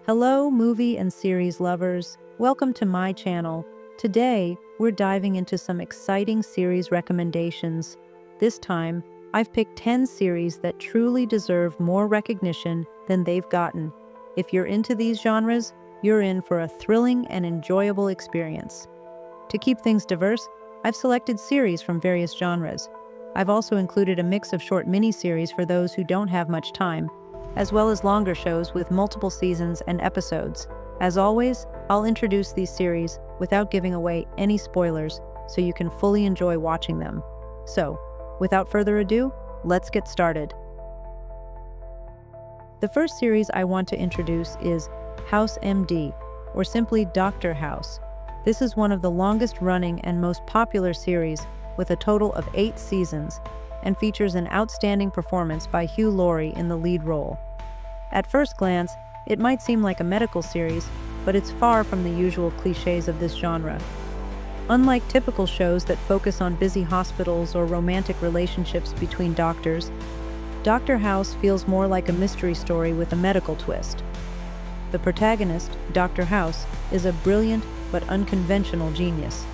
Hello, movie and series lovers. Welcome to my channel. Today, we're diving into some exciting series recommendations. This time, I've picked 10 series that truly deserve more recognition than they've gotten. If you're into these genres, you're in for a thrilling and enjoyable experience. To keep things diverse, I've selected series from various genres. I've also included a mix of short mini-series for those who don't have much time, as well as longer shows with multiple seasons and episodes. As always, I'll introduce these series without giving away any spoilers so you can fully enjoy watching them. So, without further ado, let's get started. The first series I want to introduce is House MD, or simply Dr. House. This is one of the longest-running and most popular series with a total of 8 seasons, and features an outstanding performance by Hugh Laurie in the lead role. At first glance, it might seem like a medical series, but it's far from the usual cliches of this genre. Unlike typical shows that focus on busy hospitals or romantic relationships between doctors, Dr. House feels more like a mystery story with a medical twist. The protagonist, Dr. House, is a brilliant but unconventional genius.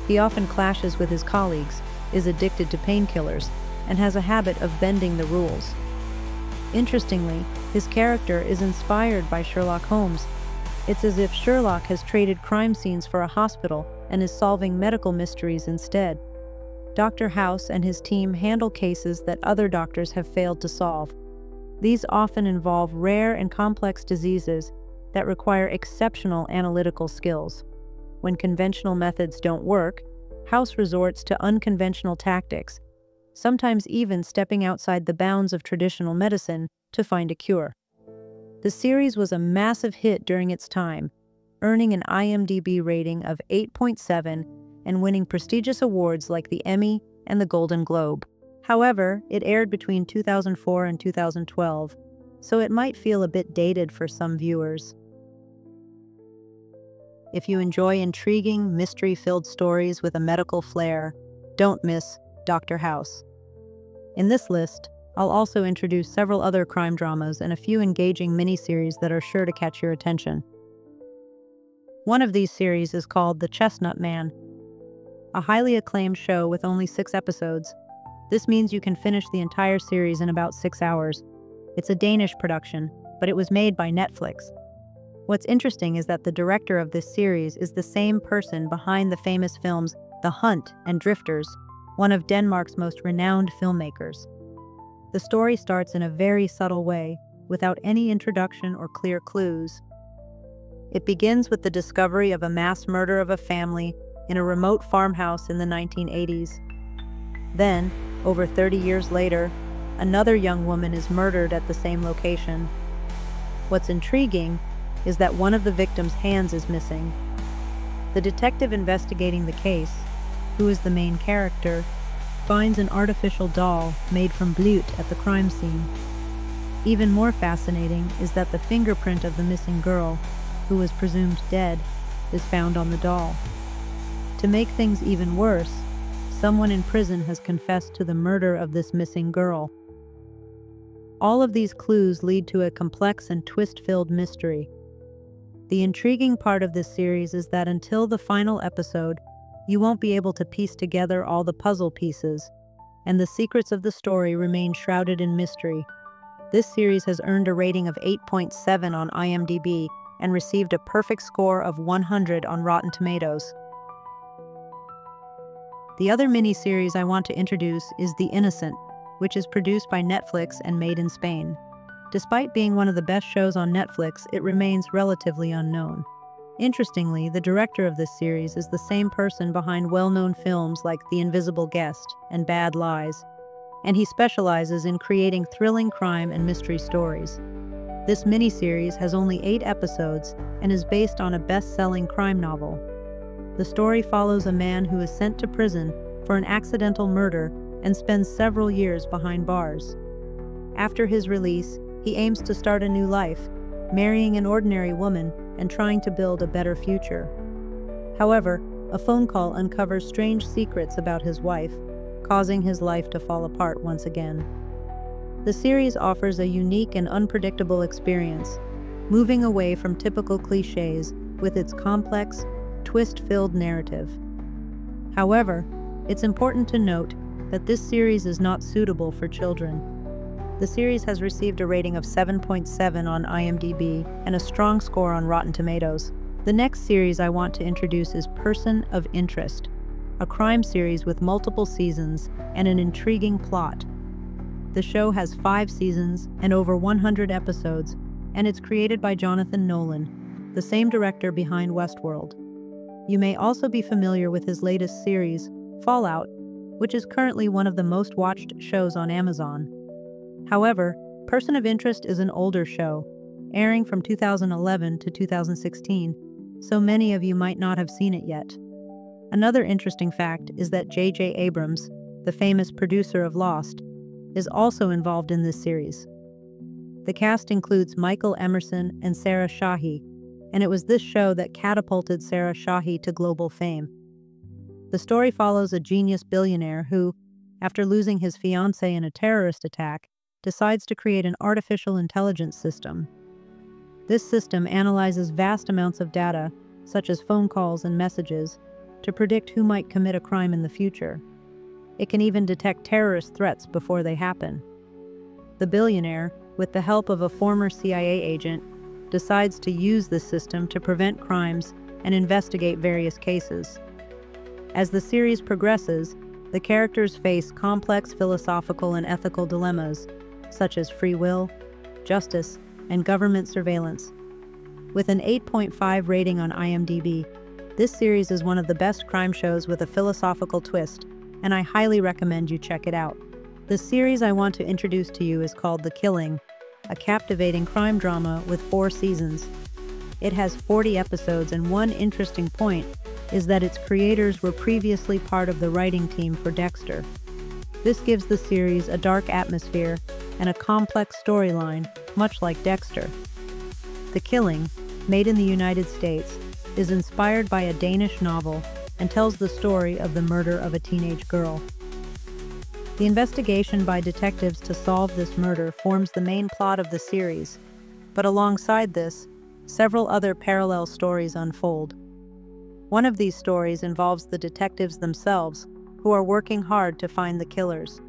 He often clashes with his colleagues, is addicted to painkillers, and has a habit of bending the rules. Interestingly, his character is inspired by Sherlock Holmes. It's as if Sherlock has traded crime scenes for a hospital and is solving medical mysteries instead. Dr. House and his team handle cases that other doctors have failed to solve. These often involve rare and complex diseases that require exceptional analytical skills. When conventional methods don't work, House resorts to unconventional tactics, sometimes even stepping outside the bounds of traditional medicine to find a cure. The series was a massive hit during its time, earning an IMDb rating of 8.7 and winning prestigious awards like the Emmy and the Golden Globe. However, it aired between 2004 and 2012, so it might feel a bit dated for some viewers. If you enjoy intriguing, mystery-filled stories with a medical flair, don't miss Dr. House. In this list, I'll also introduce several other crime dramas and a few engaging miniseries that are sure to catch your attention. One of these series is called The Chestnut Man, a highly acclaimed show with only 6 episodes. This means you can finish the entire series in about 6 hours. It's a Danish production, but it was made by Netflix. What's interesting is that the director of this series is the same person behind the famous films The Hunt and Drifters, one of Denmark's most renowned filmmakers. The story starts in a very subtle way, without any introduction or clear clues. It begins with the discovery of a mass murder of a family in a remote farmhouse in the 1980s. Then, over 30 years later, another young woman is murdered at the same location. What's intriguing is that one of the victim's hands is missing. The detective investigating the case, who is the main character, finds an artificial doll made from blut at the crime scene. Even more fascinating is that the fingerprint of the missing girl, who was presumed dead, is found on the doll. To make things even worse, someone in prison has confessed to the murder of this missing girl. All of these clues lead to a complex and twist-filled mystery. The intriguing part of this series is that until the final episode, you won't be able to piece together all the puzzle pieces, and the secrets of the story remain shrouded in mystery. This series has earned a rating of 8.7 on IMDb and received a perfect score of 100 on Rotten Tomatoes. The other mini-series I want to introduce is The Innocent, which is produced by Netflix and made in Spain. Despite being one of the best shows on Netflix, it remains relatively unknown. Interestingly, the director of this series is the same person behind well-known films like The Invisible Guest and Bad Lies, and he specializes in creating thrilling crime and mystery stories. This miniseries has only 8 episodes and is based on a best-selling crime novel. The story follows a man who is sent to prison for an accidental murder and spends several years behind bars. After his release, he aims to start a new life, marrying an ordinary woman and trying to build a better future. However, a phone call uncovers strange secrets about his wife, causing his life to fall apart once again. The series offers a unique and unpredictable experience, moving away from typical cliches with its complex, twist-filled narrative. However, it's important to note that this series is not suitable for children. The series has received a rating of 7.7 on IMDb and a strong score on Rotten Tomatoes. The next series I want to introduce is Person of Interest, a crime series with multiple seasons and an intriguing plot. The show has 5 seasons and over 100 episodes, and it's created by Jonathan Nolan, the same director behind Westworld. You may also be familiar with his latest series, Fallout, which is currently one of the most watched shows on Amazon. However, Person of Interest is an older show, airing from 2011 to 2016, so many of you might not have seen it yet. Another interesting fact is that J.J. Abrams, the famous producer of Lost, is also involved in this series. The cast includes Michael Emerson and Sarah Shahi, and it was this show that catapulted Sarah Shahi to global fame. The story follows a genius billionaire who, after losing his fiancée in a terrorist attack, decides to create an artificial intelligence system. This system analyzes vast amounts of data, such as phone calls and messages, to predict who might commit a crime in the future. It can even detect terrorist threats before they happen. The billionaire, with the help of a former CIA agent, decides to use this system to prevent crimes and investigate various cases. As the series progresses, the characters face complex philosophical and ethical dilemmas, such as free will, justice, and government surveillance. With an 8.5 rating on IMDb, this series is one of the best crime shows with a philosophical twist, and I highly recommend you check it out. The series I want to introduce to you is called The Killing, a captivating crime drama with 4 seasons. It has 40 episodes, and one interesting point is that its creators were previously part of the writing team for Dexter. This gives the series a dark atmosphere and a complex storyline, much like Dexter. The Killing, made in the United States, is inspired by a Danish novel and tells the story of the murder of a teenage girl. The investigation by detectives to solve this murder forms the main plot of the series, but alongside this, several other parallel stories unfold. One of these stories involves the detectives themselves, who are working hard to find the killers.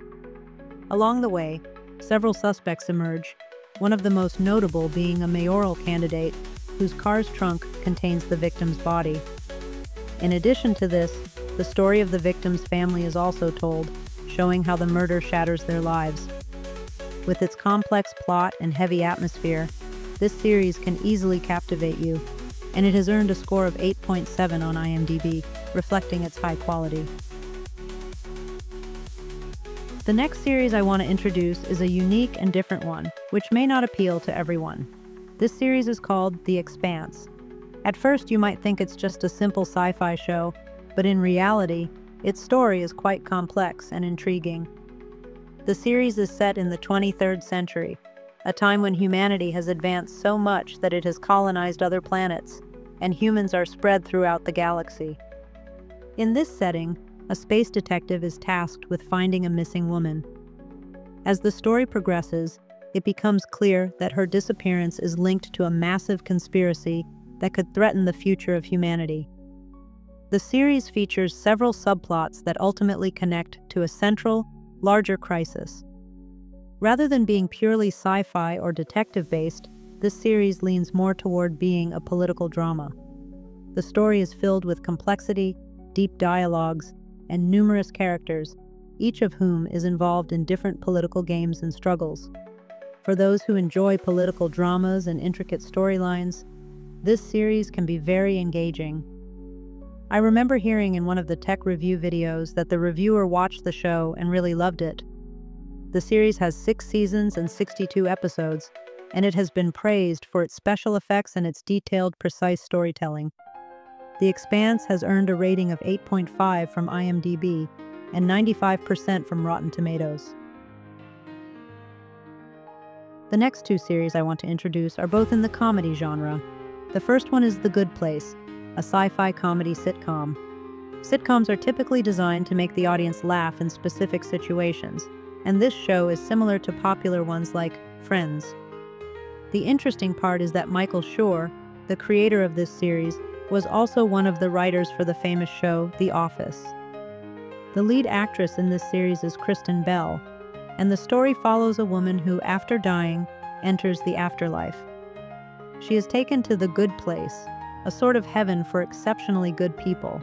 Along the way, several suspects emerge, one of the most notable being a mayoral candidate whose car's trunk contains the victim's body. In addition to this, the story of the victim's family is also told, showing how the murder shatters their lives. With its complex plot and heavy atmosphere, this series can easily captivate you, and it has earned a score of 8.7 on IMDb, reflecting its high quality. The next series I want to introduce is a unique and different one, which may not appeal to everyone. This series is called The Expanse. At first, you might think it's just a simple sci-fi show, but in reality, its story is quite complex and intriguing. The series is set in the 23rd century, a time when humanity has advanced so much that it has colonized other planets, and humans are spread throughout the galaxy. In this setting, a space detective is tasked with finding a missing woman. As the story progresses, it becomes clear that her disappearance is linked to a massive conspiracy that could threaten the future of humanity. The series features several subplots that ultimately connect to a central, larger crisis. Rather than being purely sci-fi or detective-based, this series leans more toward being a political drama. The story is filled with complexity, deep dialogues, and numerous characters, each of whom is involved in different political games and struggles. For those who enjoy political dramas and intricate storylines, this series can be very engaging. I remember hearing in one of the tech review videos that the reviewer watched the show and really loved it. The series has 6 seasons and 62 episodes, and it has been praised for its special effects and its detailed, precise storytelling. The Expanse has earned a rating of 8.5 from IMDb and 95% from Rotten Tomatoes. The next 2 series I want to introduce are both in the comedy genre. The first one is The Good Place, a sci-fi comedy sitcom. Sitcoms are typically designed to make the audience laugh in specific situations, and this show is similar to popular ones like Friends. The interesting part is that Michael Schur, the creator of this series, was also one of the writers for the famous show The Office. The lead actress in this series is Kristen Bell, and the story follows a woman who, after dying, enters the afterlife. She is taken to the good place, a sort of heaven for exceptionally good people.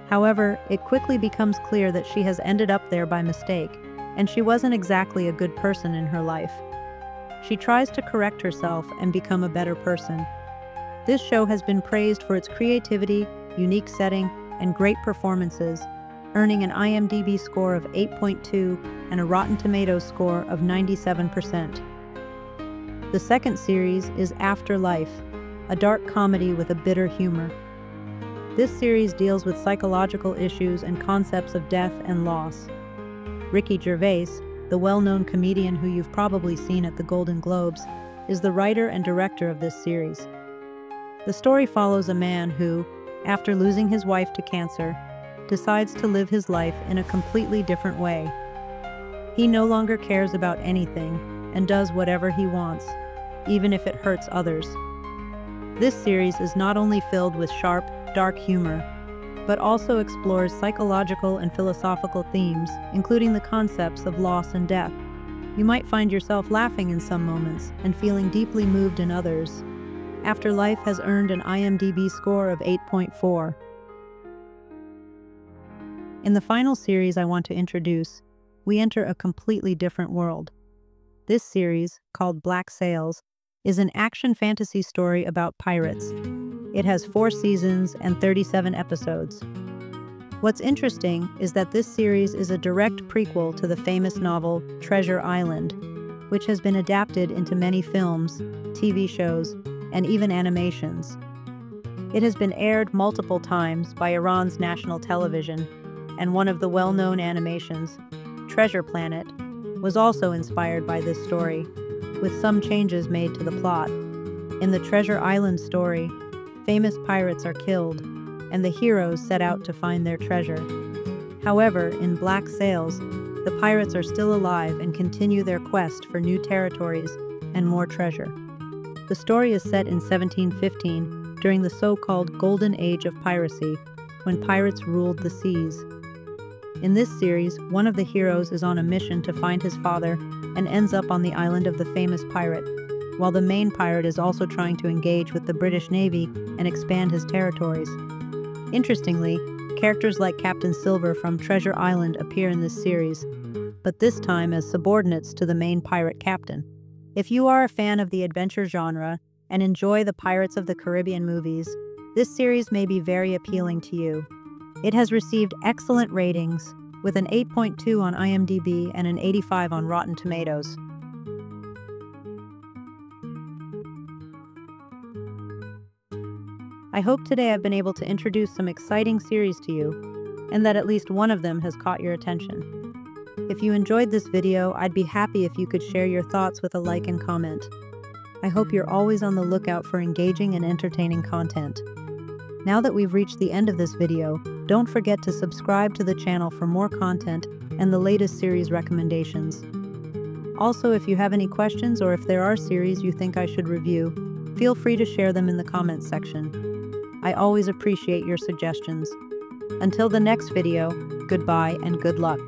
However, it quickly becomes clear that she has ended up there by mistake, and she wasn't exactly a good person in her life. She tries to correct herself and become a better person. This show has been praised for its creativity, unique setting, and great performances, earning an IMDb score of 8.2 and a Rotten Tomatoes score of 97%. The second series is Afterlife, a dark comedy with a bitter humor. This series deals with psychological issues and concepts of death and loss. Ricky Gervais, the well-known comedian who you've probably seen at the Golden Globes, is the writer and director of this series. The story follows a man who, after losing his wife to cancer, decides to live his life in a completely different way. He no longer cares about anything and does whatever he wants, even if it hurts others. This series is not only filled with sharp, dark humor, but also explores psychological and philosophical themes, including the concepts of loss and death. You might find yourself laughing in some moments and feeling deeply moved in others. Afterlife has earned an IMDb score of 8.4. In the final series I want to introduce, we enter a completely different world. This series, called Black Sails, is an action fantasy story about pirates. It has 4 seasons and 37 episodes. What's interesting is that this series is a direct prequel to the famous novel Treasure Island, which has been adapted into many films, TV shows, and even animations. It has been aired multiple times by Iran's national television, and one of the well-known animations, Treasure Planet, was also inspired by this story, with some changes made to the plot. In the Treasure Island story, famous pirates are killed, and the heroes set out to find their treasure. However, in Black Sails, the pirates are still alive and continue their quest for new territories and more treasure. The story is set in 1715, during the so-called Golden Age of piracy, when pirates ruled the seas. In this series, one of the heroes is on a mission to find his father and ends up on the island of the famous pirate, while the main pirate is also trying to engage with the British Navy and expand his territories. Interestingly, characters like Captain Silver from Treasure Island appear in this series, but this time as subordinates to the main pirate captain. If you are a fan of the adventure genre and enjoy the Pirates of the Caribbean movies, this series may be very appealing to you. It has received excellent ratings, with an 8.2 on IMDb and an 85 on Rotten Tomatoes. I hope today I've been able to introduce some exciting series to you, and that at least one of them has caught your attention. If you enjoyed this video, I'd be happy if you could share your thoughts with a like and comment. I hope you're always on the lookout for engaging and entertaining content. Now that we've reached the end of this video, don't forget to subscribe to the channel for more content and the latest series recommendations. Also, if you have any questions or if there are series you think I should review, feel free to share them in the comments section. I always appreciate your suggestions. Until the next video, goodbye and good luck.